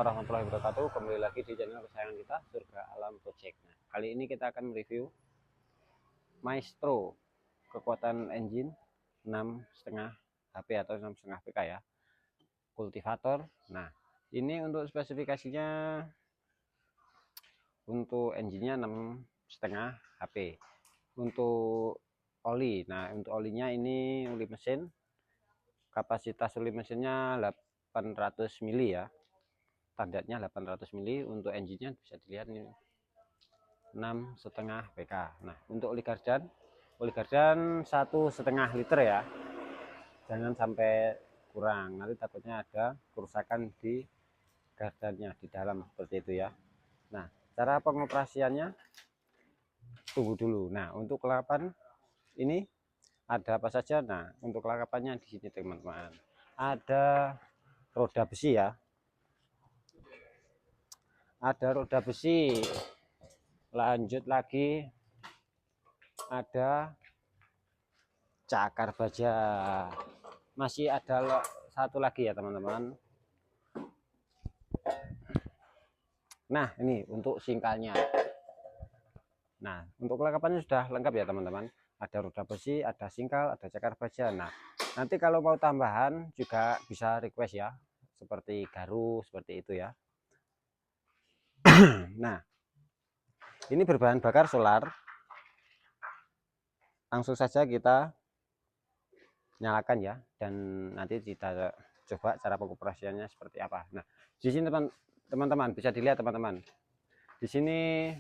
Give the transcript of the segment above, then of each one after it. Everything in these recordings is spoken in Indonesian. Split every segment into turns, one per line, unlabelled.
warahmatullahi wabarakatuh. Kembali lagi di channel kesayangan kita, Surga Alam Project. Nah, kali ini kita akan mereview Maestro kekuatan engine 6,5 HP atau 6,5 PK ya, kultivator. Nah, ini untuk spesifikasinya, untuk engine-nya 6,5 HP. Untuk oli, nah untuk olinya ini oli mesin, kapasitas oli mesinnya 800 mili ya, standarnya 800 mili. Untuk engine-nya bisa dilihat nih 6,5 PK. Nah, untuk oli gardan 1,5 liter ya, jangan sampai kurang, nanti takutnya ada kerusakan di gardannya di dalam seperti itu ya. Nah, cara pengoperasiannya tunggu dulu. Nah, untuk kelengkapan ini ada apa saja? Nah, untuk kelengkapannya di sini teman-teman, ada roda besi ya, ada roda besi, lanjut lagi ada cakar baja, masih ada satu lagi ya teman-teman. Nah, ini untuk singkalnya. Nah, untuk kelengkapannya sudah lengkap ya teman-teman, ada roda besi, ada singkal, ada cakar baja. Nah, nanti kalau mau tambahan juga bisa request ya, seperti garu seperti itu ya. Nah, ini berbahan bakar solar. Langsung saja kita nyalakan ya, dan nanti kita coba cara pengoperasiannya seperti apa. Nah, di sini teman-teman bisa dilihat teman-teman, di sini.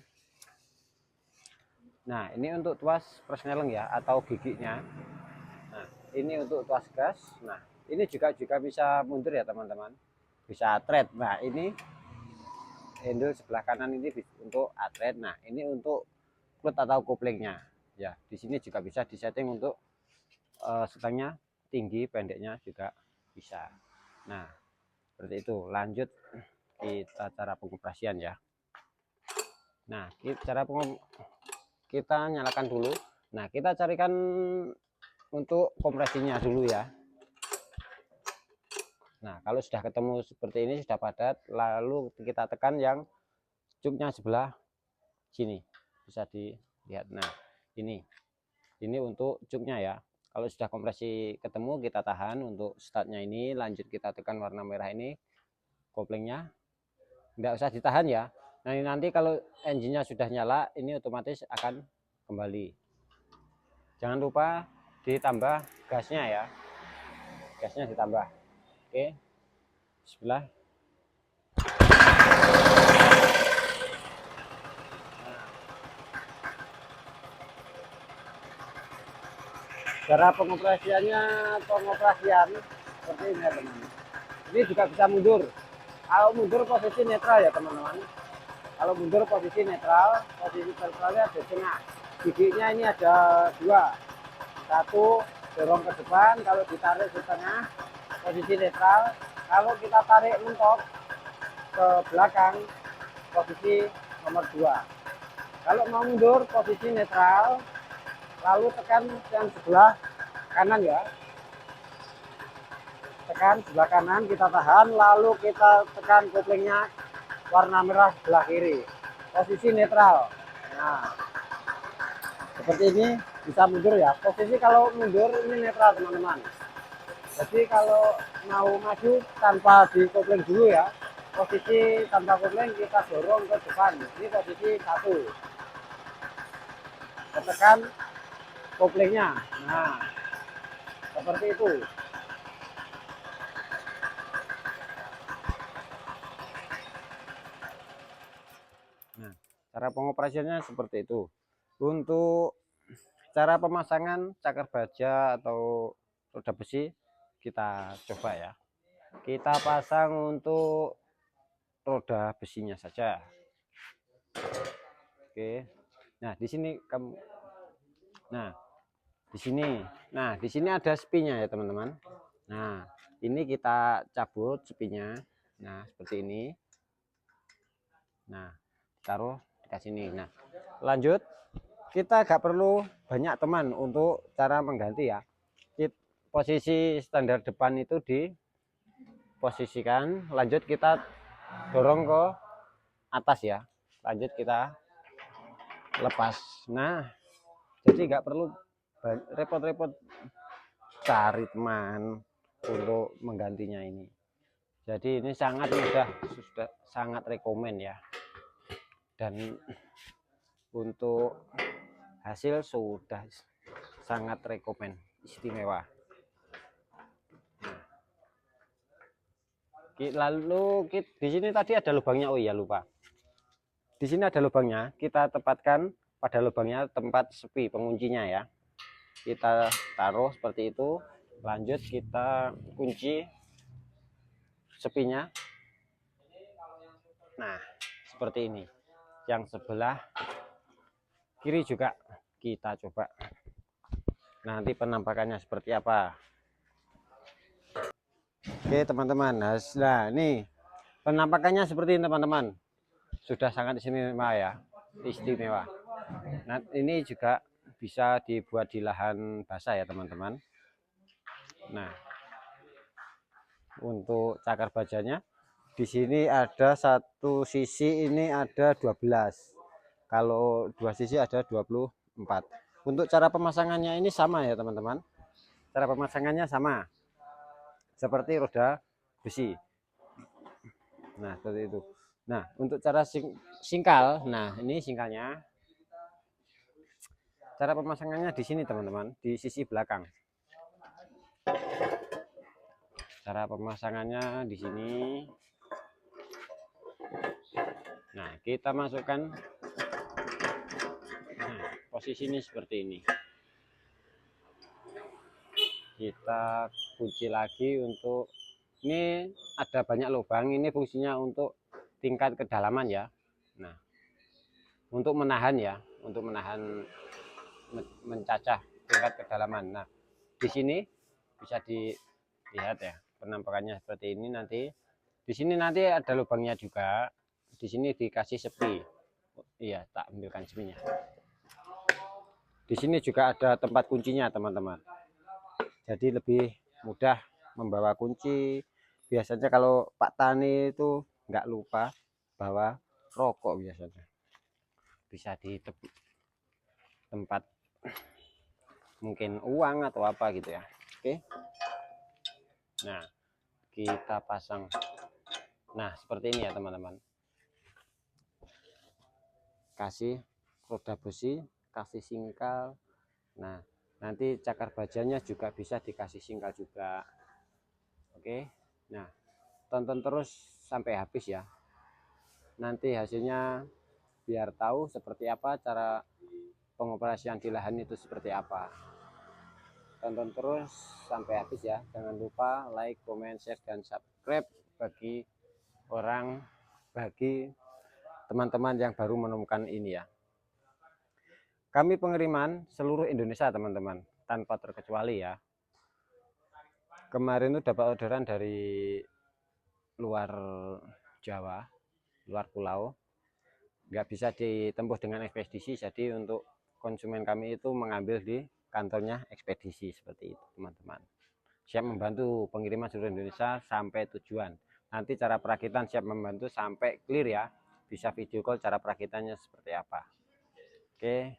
Nah, ini untuk tuas persneleng ya, atau giginya. Nah, ini untuk tuas gas. Nah, ini juga bisa mundur ya teman-teman, bisa thread. Nah, ini handle sebelah kanan ini untuk atret. Nah, ini untuk klut atau koplingnya ya. Di sini juga bisa disetting untuk setengahnya tinggi pendeknya juga bisa. Nah, seperti itu. Lanjut kita cara pengoperasian ya. Nah, kita nyalakan dulu. Nah, kita carikan untuk kompresinya dulu ya. Nah, kalau sudah ketemu seperti ini, sudah padat, lalu kita tekan yang cuknya sebelah sini, bisa dilihat. Nah, ini untuk cuknya ya. Kalau sudah kompresi ketemu, kita tahan untuk startnya ini. Lanjut kita tekan warna merah ini, koplingnya tidak usah ditahan ya. Nah, ini nanti kalau engine-nya sudah nyala, ini otomatis akan kembali. Jangan lupa ditambah gasnya ya, gasnya ditambah. Oke, bismillah. Cara pengoperasian seperti ini ya teman-teman. Ini juga bisa mundur. Kalau mundur posisi netral ya teman-teman. Kalau mundur posisi netralnya ada tengah. Giginya ini ada dua, satu dorong ke depan, kalau ditarik ke tengah posisi netral. Kalau kita tarik mentok ke belakang posisi nomor 2. Kalau mau mundur posisi netral, lalu tekan yang sebelah kanan ya, tekan sebelah kanan, kita tahan, lalu kita tekan koplingnya warna merah sebelah kiri, posisi netral. Nah, seperti ini bisa mundur ya. Posisi kalau mundur ini netral teman-teman. Jadi kalau mau maju tanpa di kopling dulu ya, posisi tanpa kopling kita dorong ke depan. Ini posisi 1, tekan koplingnya. Nah, seperti itu. Nah, cara pengoperasiannya seperti itu. Untuk cara pemasangan cakar baja atau roda besi, kita coba ya. Kita pasang untuk roda besinya saja. Oke. Nah, di sini di sini ada spinya ya teman-teman. Nah, ini kita cabut spinya. Nah, seperti ini. Nah, taruh di sini. Nah, lanjut kita gak perlu banyak teman untuk cara mengganti ya. Posisi standar depan itu diposisikan, lanjut kita dorong ke atas ya. Lanjut kita lepas. Nah, jadi nggak perlu repot-repot cari teman untuk menggantinya ini. Jadi ini sangat mudah, sudah sangat rekomen ya. Dan untuk hasil sudah sangat rekomen, istimewa. Lalu di sini tadi ada lubangnya, oh iya lupa. Di sini ada lubangnya, kita tempatkan pada lubangnya tempat sepi penguncinya ya. Kita taruh seperti itu, lanjut kita kunci sepinya. Nah, seperti ini. Yang sebelah kiri juga kita coba. Nanti penampakannya seperti apa. Oke teman-teman, nah ini penampakannya seperti ini teman-teman, sudah sangat istimewa ya, istimewa. Nah ini juga bisa dibuat di lahan basah ya teman-teman. Nah untuk cakar bajanya di sini ada satu sisi ini ada 12, kalau dua sisi ada 24. Untuk cara pemasangannya ini sama ya teman-teman, cara pemasangannya sama seperti roda besi. Nah seperti itu. Nah untuk cara singkal, nah ini singkalnya, cara pemasangannya di sini teman-teman, di sisi belakang. Cara pemasangannya di sini. Nah kita masukkan, nah posisi ini seperti ini. Kita kunci lagi. Untuk ini ada banyak lubang, ini fungsinya untuk tingkat kedalaman ya. Nah untuk menahan ya, untuk menahan mencacah tingkat kedalaman. Nah di sini bisa dilihat ya penampakannya seperti ini. Nanti di sini nanti ada lubangnya juga, di sini dikasih sepi. Iya tak ambilkan sepinya. Di sini juga ada tempat kuncinya teman-teman, jadi lebih mudah membawa kunci. Biasanya kalau Pak Tani itu nggak lupa bawa rokok, biasanya bisa di tempat mungkin uang atau apa gitu ya. Oke, nah kita pasang, nah seperti ini ya teman-teman. Kasih roda besi, kasih singkal. Nah nanti cakar bajanya juga bisa dikasih singkal juga. Oke, nah tonton terus sampai habis ya, nanti hasilnya biar tahu seperti apa cara pengoperasian di lahan itu seperti apa. Tonton terus sampai habis ya, jangan lupa like, comment, share, dan subscribe bagi teman-teman yang baru menemukan ini ya. Kami pengiriman seluruh Indonesia teman-teman, tanpa terkecuali ya. Kemarin itu dapat orderan dari luar Jawa, luar pulau, nggak bisa ditempuh dengan ekspedisi. Jadi untuk konsumen kami itu mengambil di kantornya ekspedisi seperti itu teman-teman. Siap membantu pengiriman seluruh Indonesia sampai tujuan. Nanti cara perakitan siap membantu sampai clear ya. Bisa video call cara perakitannya seperti apa. Oke.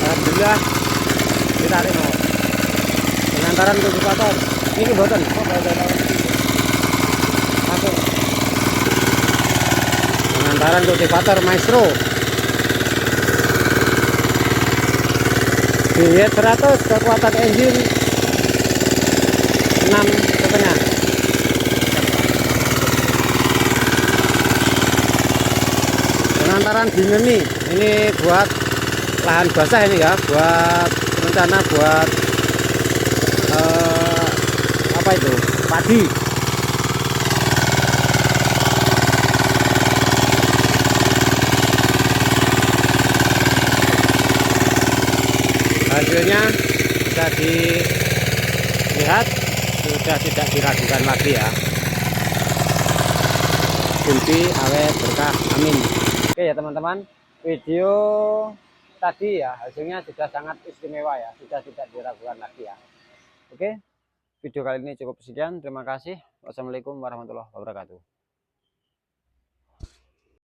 Alhamdulillah ditarik mau pengantaran kultivator ini boten masuk pengantaran kultivator Maestro di 100 kekuatan engine setengah. Penantaran dingin nih, ini buat lahan basah ini ya, buat rencana buat apa itu, padi. Hasilnya bisa dilihat, sudah tidak diragukan lagi ya. Kunci awet berkah, amin. Oke ya teman-teman, video tadi ya hasilnya sudah sangat istimewa ya, sudah tidak diragukan lagi ya. Oke, video kali ini cukup sekian, terima kasih. Wassalamualaikum warahmatullahi wabarakatuh.